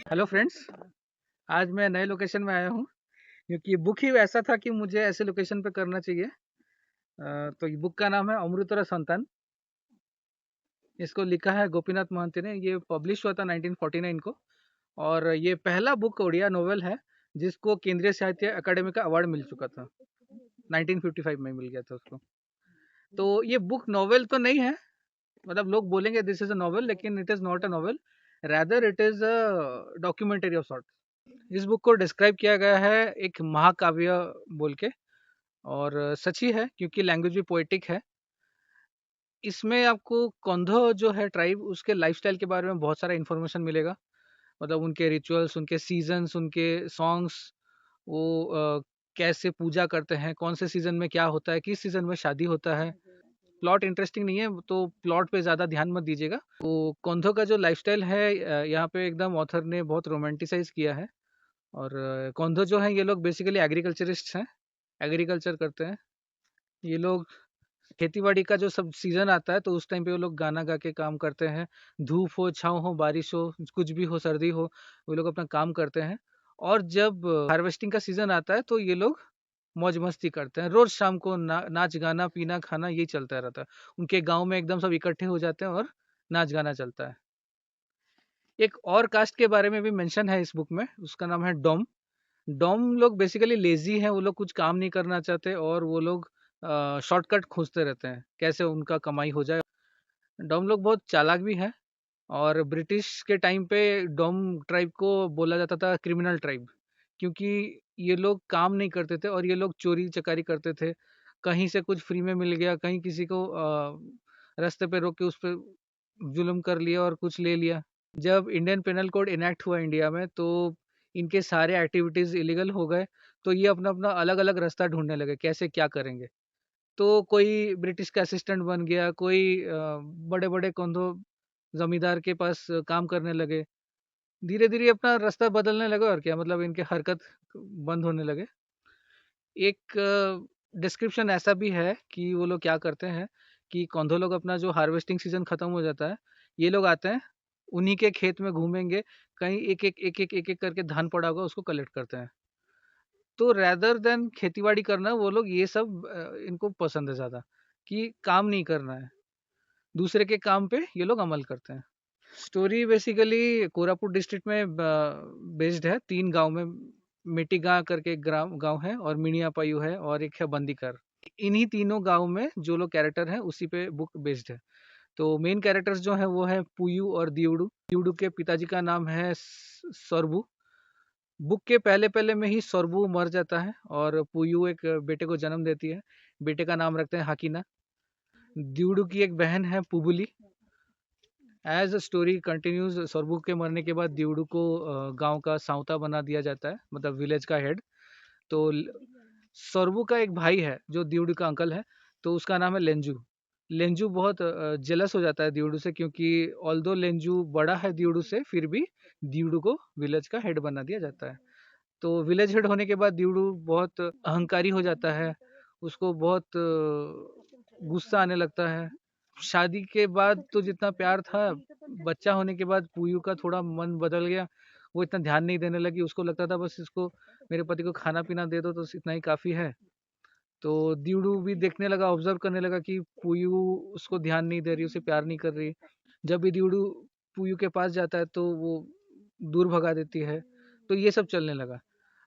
Hello friends, आज मैं नए लोकेशन में आया हूँ क्योंकि बुक ही ऐसा था कि मुझे ऐसे लोकेशन पे करना चाहिए। तो ये बुक का नाम है अमृतोरा संतान। इसको लिखा है गोपीनाथ महंती ने। ये पब्लिश हुआ था 1949 को और ये पहला बुक ओडिया नोवेल है जिसको केंद्रीय साहित्य अकादमी का अवार्ड मिल चुका था। 1955 में मिल गया था उसको। तो ये बुक नोवेल तो नहीं है, मतलब लोग बोलेंगे दिस इज अ नोवेल, लेकिन it is not a novel, rather it is a documentary of sort. इस बुक को डिस्क्राइब किया गया है एक महाकाव्य बोल के, और सच ही है क्योंकि लैंग्वेज भी पोएटिक है। इसमें आपको कौंधो जो है ट्राइब, उसके लाइफस्टाइल के बारे में बहुत सारा इन्फॉर्मेशन मिलेगा। मतलब उनके रिचुअल्स, उनके सीजन्स, उनके सॉन्ग्स, वो कैसे पूजा करते हैं, कौन से सीजन में क्या होता है, किस सीजन में शादी होता है। प्लॉट इंटरेस्टिंग नहीं है तो प्लॉट पे ज़्यादा ध्यान मत दीजिएगा। तो कौंधो का जो लाइफस्टाइल है यहाँ पे एकदम ऑथर ने बहुत रोमांटिसाइज किया है। और कौंधो जो है ये लोग बेसिकली एग्रीकल्चरिस्ट हैं, एग्रीकल्चर करते हैं ये लोग। खेती-बाड़ी का जो सब सीज़न आता है तो उस टाइम पे वो लोग गाना गा के काम करते हैं। धूप हो, छाँव हो, बारिश हो, कुछ भी हो, सर्दी हो, वो लोग अपना काम करते हैं। और जब हार्वेस्टिंग का सीज़न आता है तो ये लोग मौज-मस्ती करते हैं। रोज़ शाम को नाच, गाना, पीना, खाना यही चलता रहता है। उनके गाँव में एकदम सब इकट्ठे हो जाते हैं और नाच-गाना चलता है। एक और कास्ट के बारे में भी मेंशन है इस बुक में, उसका नाम है डोम। डोम लोग बेसिकली लेज़ी हैं, वो लोग कुछ काम नहीं करना चाहते और वो लोग शॉर्टकट खोजते रहते हैं, कैसे उनका कमाई हो जाए। डोम लोग बहुत चालाक भी हैं और ब्रिटिश के टाइम पे डोम ट्राइब को बोला जाता था क्रिमिनल ट्राइब, क्योंकि ये लोग काम नहीं करते थे और ये लोग चोरी-चकारी करते थे। कहीं से कुछ फ्री में मिल गया, कहीं किसी को रास्ते पे रोक के उस पे जुल्म कर लिया और कुछ ले लिया। जब इंडियन पेनल कोड इनैक्ट हुआ इंडिया में तो इनके सारे एक्टिविटीज़ इलीगल हो गए, तो ये अपना-अपना अलग-अलग रास्ता ढूँढने लगे, कैसे क्या करेंगे। तो कोई ब्रिटिश का असिस्टेंट बन गया, कोई बड़े-बड़े कोंधो ज़मींदार के पास काम करने लगे। धीरे-धीरे अपना रास्ता बदलने लगे और क्या, मतलब इनके हरकत बंद होने लगे। एक डिस्क्रिप्शन ऐसा भी है कि वो लोग क्या करते हैं कि कौंधो लोग अपना जो हार्वेस्टिंग सीज़न ख़त्म हो जाता है, ये लोग आते हैं, उन्हीं के खेत में घूमेंगे, कहीं एक-एक करके धान पड़ा होगा उसको कलेक्ट करते हैं। तो रेदर देन खेती-बाड़ी करना, वो लोग ये सब इनको पसंद है ज़्यादा, कि काम नहीं करना है, दूसरे के काम पे ये लोग अमल करते हैं। स्टोरी बेसिकली कोरापुट डिस्ट्रिक्ट में बेस्ड है। 3 गाँव में मिट्टीगाँ करके एक गाँव है और मिणियापायू है और एक है बंदीकर। इन्हीं तीनों गाँव में जो लोग कैरेक्टर हैं उसी पे बुक बेस्ड है। तो मेन कैरेक्टर्स जो हैं वो है पुयू और दियोडू। दियोडू के पिताजी का नाम है सरबू। बुक के पहले-पहले में ही सरबू मर जाता है और पुयू एक बेटे को जन्म देती है। बेटे का नाम रखते हैं हाकिना। दियोडू की एक बहन है पुबुली। एज स्टोरी कंटिन्यूज, सरबू के मरने के बाद दियोडू को गांव का सावता बना दिया जाता है, मतलब विलेज का हेड। तो सरबू का एक भाई है जो दियोडू का अंकल है, तो उसका नाम है लेंजू। लेंजू बहुत जेलस हो जाता है दियोडू से, क्योंकि ऑल्दो लेंजू बड़ा है दियोडू से, फिर भी दियोडू को विलेज का हेड बना दिया जाता है। तो विलेज हेड होने के बाद दियोडू बहुत अहंकारी हो जाता है, उसको बहुत गुस्सा आने लगता है। शादी के बाद तो जितना प्यार था, बच्चा होने के बाद पुयू का थोड़ा मन बदल गया। वो इतना ध्यान नहीं देने लगी, उसको लगता था बस इसको, मेरे पति को खाना-पीना दे दो तो इतना ही काफ़ी है। तो दियोडू भी देखने लगा, ऑब्ज़र्व करने लगा कि पुयू उसको ध्यान नहीं दे रही, उसे प्यार नहीं कर रही। जब भी दियोडू पुयू के पास जाता है तो वो दूर भगा देती है। तो ये सब चलने लगा।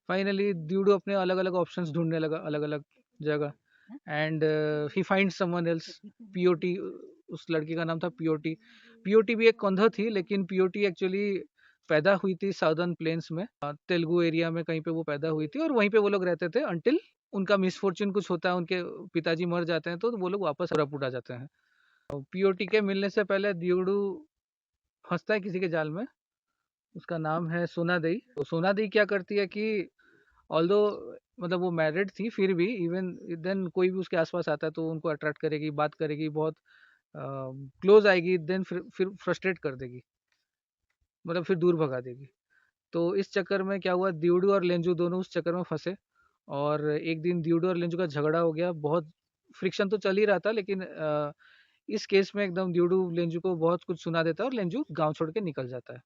फाइनली दियोडू अपने अलग-अलग ऑप्शंस ढूँढने लगा अलग-अलग जगह, and he finds someone else, POT. उस लड़की का नाम था पीओटी। पीओटी भी एक कौंधा थी, लेकिन पीओटी एक्चुअली पैदा हुई थी साउदर्न प्लेन्स में, तेलुगु एरिया में कहीं पे वो पैदा हुई थी और वहीं पे वो लोग रहते थे अंटिल उनका मिसफॉर्च्यून कुछ होता है, उनके पिताजी मर जाते हैं तो वो लोग वापस कोरापुट आ जाते हैं। पीओटी के मिलने से पहले दियोडू फँसता है किसी के जाल में, उसका नाम है सोना देई। तो सोना देई क्या करती है कि ऑल्दो, मतलब वो मैरिड थी, फिर भी इवन देन कोई भी उसके आस-पास आता है तो उनको अट्रैक्ट करेगी, बात करेगी, बहुत क्लोज़ आएगी, देन फिर फ्रस्ट्रेट कर देगी, मतलब फिर दूर भगा देगी। तो इस चक्कर में क्या हुआ, दियोडू और लेंजू दोनों उस चक्कर में फँसे और एक दिन दियोडू और लेंजू का झगड़ा हो गया, बहुत फ्रिक्शन तो चल ही रहा था, लेकिन इस केस में एकदम ड्यूडू लेंजू को बहुत कुछ सुना देता है और लेंजू गाँव छोड़ के निकल जाता है।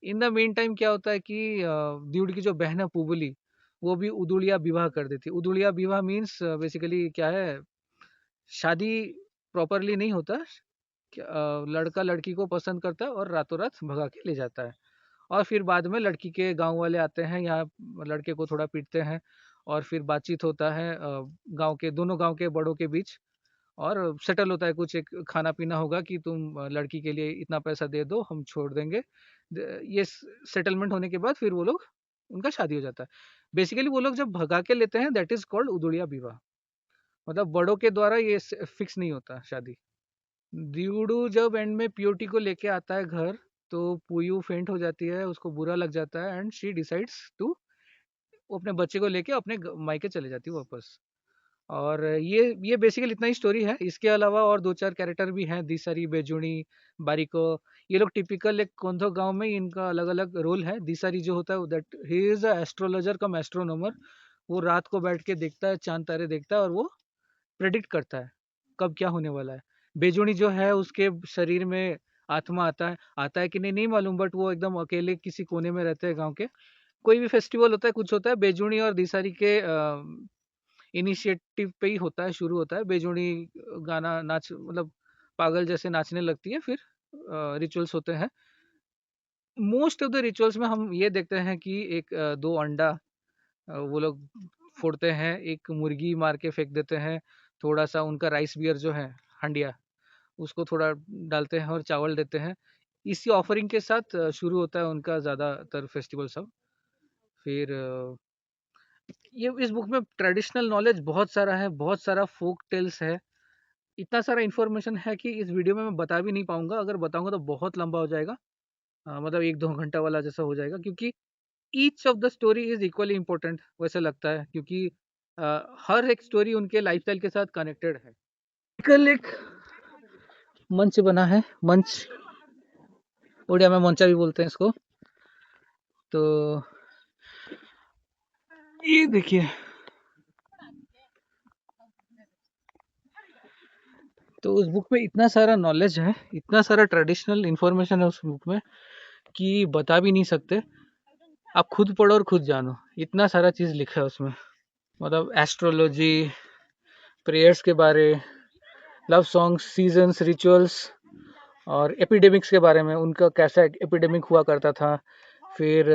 इन द मीन टाइम क्या होता है कि ड्यूड की जो बहन है पुबली, वो भी उदुड़िया विवाह कर देती है। उदुड़िया विवाह मीन्स बेसिकली क्या है, शादी प्रॉपरली नहीं होता। लड़का लड़की को पसंद करता है और रातों रात भगा के ले जाता है, और फिर बाद में लड़की के गांव वाले आते हैं यहाँ, लड़के को थोड़ा पीटते हैं, और फिर बातचीत होता है गांव के दोनों गांव के बड़ों के बीच, और सेटल होता है कुछ एक खाना पीना होगा कि तुम लड़की के लिए इतना पैसा दे दो, हम छोड़ देंगे। ये सेटलमेंट होने के बाद फिर वो लोग, उनका शादी हो जाता है। बेसिकली वो लोग जब भगा के लेते हैं, दैट इज कॉल्ड उदुड़िया विवाह। मतलब बड़ों के द्वारा ये फिक्स नहीं होता शादी। ड्यूडू जब एंड में पीओटी को लेके आता है घर, तो पुयू फेंट हो जाती है, उसको बुरा लग जाता है, एंड शी डिसाइड्स टू, वो अपने बच्चे को लेके अपने मायके चले जाती है वापस। और ये बेसिकली इतना ही स्टोरी है। इसके अलावा और दो चार कैरेक्टर भी हैं, दिसारी, बेजुनी, बारिको। ये लोग टिपिकल एक कोंधो गांव में ही इनका अलग अलग रोल है। दिसारी जो होता है that he is a astrologer come astronomer. वो रात को बैठ के देखता है, चांद तारे देखता है, और वो प्रेडिक्ट करता है कब क्या होने वाला है। बेजुनी जो है, उसके शरीर में आत्मा आता है कि नहीं नहीं मालूम, बट वो एकदम अकेले किसी कोने में रहते हैं गांव के। कोई भी फेस्टिवल होता है, कुछ होता है, बेजुनी और दिसारी के इनिशिएटिव पे ही होता है, शुरू होता है। बेजुनी गाना नाच मतलब पागल जैसे नाचने लगती है, फिर रिचुअल्स होते हैं। मोस्ट ऑफ द रिचुअल्स में हम ये देखते हैं कि एक दो अंडा वो लोग फोड़ते हैं, एक मुर्गी मार के फेंक देते हैं, थोड़ा सा उनका राइस बियर जो है, हंडिया, उसको थोड़ा डालते हैं और चावल देते हैं। इसी ऑफरिंग के साथ शुरू होता है उनका ज़्यादातर फेस्टिवल सब। फिर ये इस बुक में ट्रेडिशनल नॉलेज बहुत सारा है, बहुत सारा फोक टेल्स है। इतना सारा इन्फॉर्मेशन है कि इस वीडियो में मैं बता भी नहीं पाऊंगा। अगर बताऊंगा तो बहुत लंबा हो जाएगा, मतलब 1-2 घंटा वाला जैसा हो जाएगा, क्योंकि each of the story is equally important वैसे लगता है, क्योंकि हर एक स्टोरी उनके लाइफस्टाइल के साथ कनेक्टेड है। कल एक मंच बना है, मंच उड़िया में मंचा भी बोलते हैं इसको। तो ये देखिए, तो उस बुक में इतना सारा नॉलेज है, इतना सारा ट्रेडिशनल इंफॉर्मेशन है उस बुक में कि बता भी नहीं सकते। आप खुद पढ़ो और खुद जानो, इतना सारा चीज़ लिखा है उसमें। मतलब एस्ट्रोलॉजी, प्रेयर्स के बारे, लव सॉन्ग्स, सीजन्स, रिचुअल्स, और एपिडेमिक्स के बारे में, उनका कैसा एपिडेमिक हुआ करता था, फिर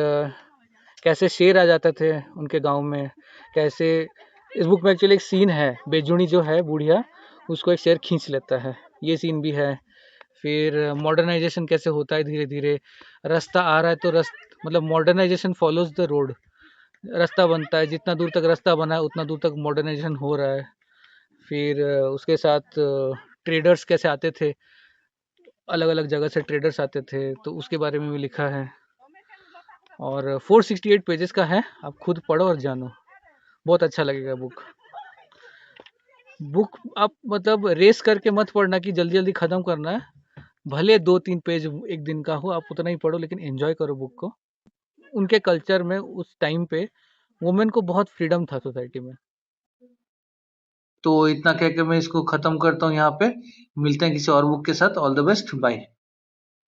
कैसे शेर आ जाते थे उनके गांव में, कैसे। इस बुक में एक्चुअली एक सीन है, बेजुनी जो है बुढ़िया, उसको एक शेर खींच लेता है, ये सीन भी है। फिर मॉडर्नाइजेशन कैसे होता है धीरे धीरे, रास्ता आ रहा है तो मतलब मॉडर्नाइजेशन फॉलोज द रोड, रास्ता बनता है, जितना दूर तक रास्ता बना है उतना दूर तक मॉडर्नाइजेशन हो रहा है। फिर उसके साथ ट्रेडर्स कैसे आते थे, अलग अलग जगह से ट्रेडर्स आते थे, तो उसके बारे में भी लिखा है। और 468 पेजेस का है, आप खुद पढ़ो और जानो, बहुत अच्छा लगेगा बुक। बुक आप मतलब रेस करके मत पढ़ना कि जल्दी जल्दी ख़त्म करना है। भले 2-3 पेज एक दिन का हो, आप उतना ही पढ़ो, लेकिन एंजॉय करो बुक को। उनके कल्चर में उस टाइम पे वुमेन को बहुत फ्रीडम था सोसाइटी में। तो इतना कह के मैं इसको ख़त्म करता हूँ यहाँ पे। मिलते हैं किसी और बुक के साथ। All the best, bye.